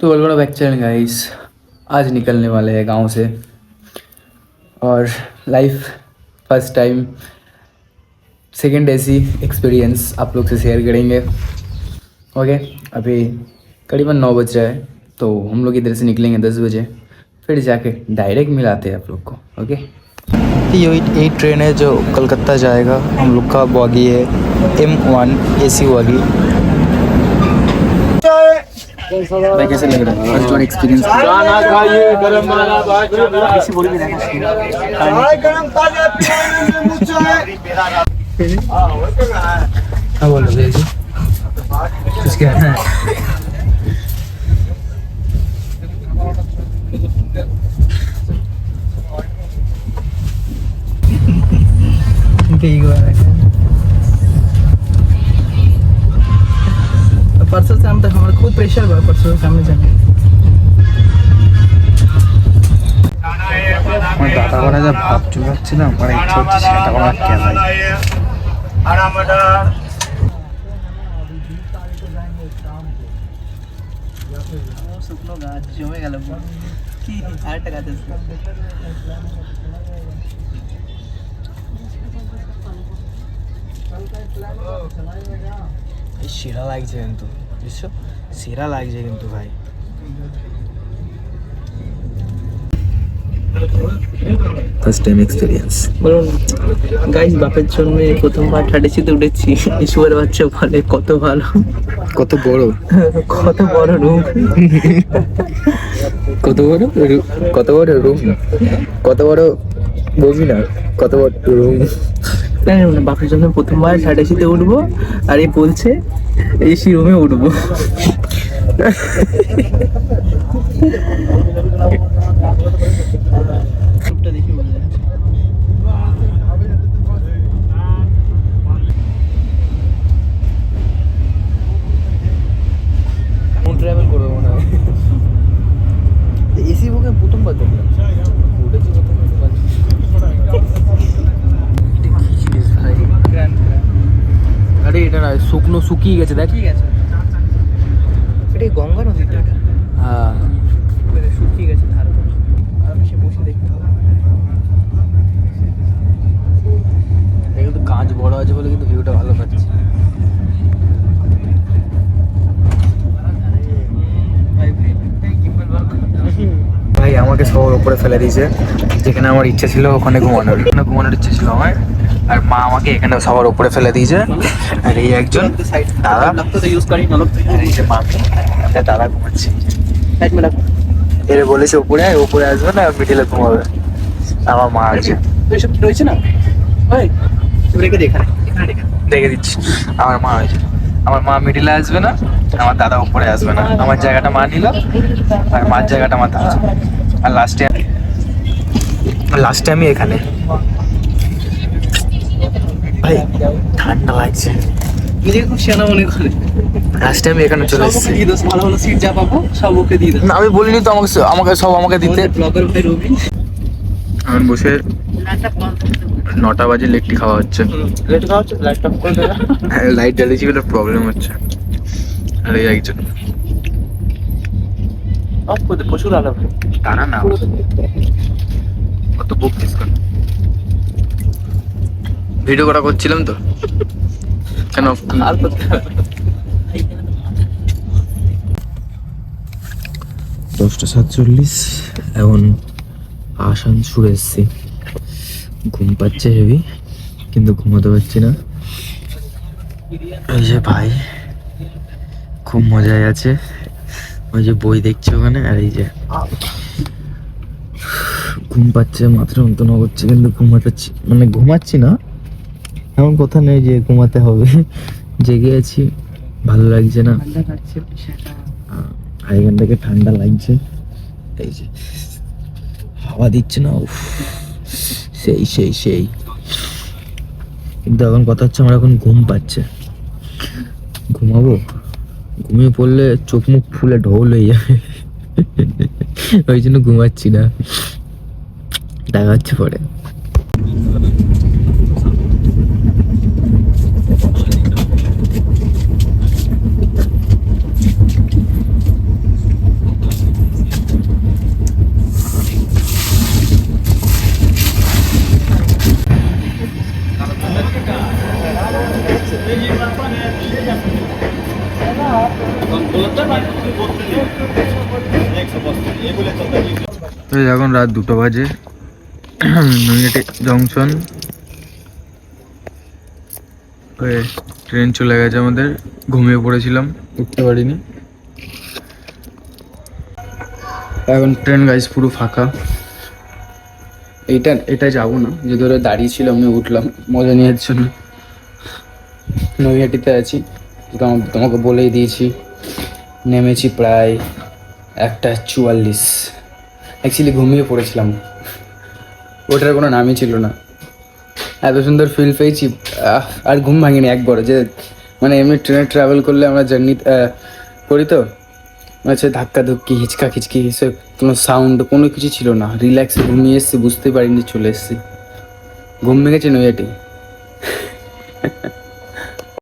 तो welcome back channel guys. आज निकलने वाले हैं गांव से और लाइफ फर्स्ट टाइम सेकेंड ऐसी एक्सपीरियंस आप लोग से शेयर करेंगे। ओके, अभी करीबन 9 बज रहा है तो हम लोग इधर से निकलेंगे 10 बजे, फिर जाके डायरेक्ट मिलाते हैं आप लोग को। ओके, यही ट्रेन है जो कलकत्ता जाएगा। हम लोग का बॉगी है M1 AC बॉगी। भाई कैसे लग रहा है फर्स्ट वन एक्सपीरियंस? खाना खाइए गरम वाला क्या बोल रहे हो? कुछ क्या है? ठीक है। परसों से हम तक हमारा खुद प्रेशर हुआ परसों से सामने जाने। আমার দাদা করা যা ভাব চুলাচ্ছিল, আমার ইচ্ছা হচ্ছে সেটা করার কেন। শুকনো গাছ জমে গেল কি আরেকটা গাছ আছে। সেরা লাগছে কিন্তু, বুঝছো, সেরা লাগছে কিন্তু ভাই। First time experience. বলুন গাইস, বাপের জন্য প্রথমবার ঠাডেছিতে উঠেছি। ইসুয়ের বাচ্চা বলে কত ভালো, কত বড়, কত বড় রুম, কত বড় কত বড় রুম, কত বড় বলবি না, কত বড় রুম। বাপের জন্য প্রথমবার ঠাডেছিতে উঠবো আর এই বলছে এসি রুমে উঠবো। ট্রাভেল করবো মনে হয়। এসি বুকে প্রথমবার দেখলাম, উঠেছি প্রথমবার। আরে এটা না, শুকনো শুকিয়ে গেছে, দেখ। ঠিক আছে, এটা গঙ্গা নদীতে, এটা হ্যাঁ শুকিয়ে গেছে ধার। আমি সে বসে দেখতে হবে। কিন্তু কাঁচ বড় আছে বলে কিন্তু ভিউটা ভালো পাচ্ছি। ভাই আমাকে সবার উপরে ফেলে দিয়েছে, যেখানে আমার ইচ্ছা ছিল ওখানে ঘুমানোর ইচ্ছে ছিল আমার। আর মা আমাকে এখানে সবার উপরে ফেলে দিয়েছে। আর এই একজন দাদা, আর এই যে মামি, একটা দাদা ঘুমাচ্ছে। এর বলেছে উপরে উপরে আসবে না, মিডিলে ঘুমাবে। আমার মা আছে, এইসব কি রয়েছে না ভাই, রেখে দেখা দেখে দিচ্ছি। আমার মা হয়েছে, আমার মা মিডিলে আসবে না, আমার দাদা উপরে আসবে না। আমার জায়গাটা মা নিল আর মার জায়গাটা আমার দাদা। আর লাস্টে আমি এখানে। ভাই ঠান্ডা লাগছে, নিজেকে খুব সেনা মনে করে। লাস্টে আমি এখানে চলে এসেছি। দিয়ে দোষ, ভালো ভালো সিট যা পাবো সব ওকে দিয়ে দেবো। না, আমি বলিনি তো আমাকে সব আমাকে দিতে। ব্লগার ভাই রবি এখন বসে 9টা বাজে লেকটি খাওয়া হচ্ছে। লেট খাওয়া হচ্ছে, লাইট অফ করে দেবে। লাইট জ্বালিয়েছি বলে প্রবলেম হচ্ছে। আর এই একজন অফ করে দে, প্রচুর আলো। তারা না, কত বকছিস কেন? ভিডিও করা করছিলাম তো, কেন off করলি? আর করতে হবে। 10:47 এখন আসানসোল এসছি। ঘুম পাচ্ছে হেভি, কিন্তু ঘুমাতে পারছি না। এই যে ভাই খুব মজায় আছে, ওই যে বই দেখছে ওখানে। আর এই যে ঘুম পাচ্ছে, মাত্র অন্তন করছে, কিন্তু ঘুমাচ্ছি না, এমন কথা নেই যে ঘুমাতে হবে। জেগে আছি, ভালো লাগছে না। আর এখান থেকে ঠান্ডা লাগছে, এই যে হাওয়া দিচ্ছে না, উফ, সেই সেই সেই। কিন্তু এখন কথা হচ্ছে আমার এখন ঘুম পাচ্ছে, ঘুমাবো, ঘুমিয়ে পড়লে চোখ মুখ ফুলে ঢোল হয়ে যাবে। ওই জন্য ঘুমাচ্ছি না, দেখা হচ্ছে পরে। তো এখন রাত 2টো বাজে, নৈহাটি জংশন ট্রেন চলে গেছে আমাদের। ঘুমিয়ে পড়েছিলাম, উঠতে পারিনি। এখন ট্রেন গাইস পুরো ফাঁকা। এটা যাবো না, যে ধরে দাঁড়িয়ে ছিল আমি উঠলাম মজা নেওয়ার জন্য। নৈহাটিতে আছি, তোমাকে বলেই দিয়েছি। নেমেছি প্রায় 1:44। অ্যাকচুয়ালি ঘুমিয়ে পড়েছিলাম, ওটার কোনো নামই ছিল না। এত সুন্দর ফিল পেয়েছি, আর ঘুম ভাঙিনি একবার। যে মানে এমনি ট্রেনে ট্রাভেল করলে আমরা জার্নি করি তো, আচ্ছা ধাক্কা ধুক্কি হিচকা খিচকি এসব কোনো সাউন্ড কোনো কিছু ছিল না। রিল্যাক্সে ঘুমিয়ে এসছি, বুঝতে পারিনি চলে এসছি। ঘুম ভেঙেছে নৈহাটি।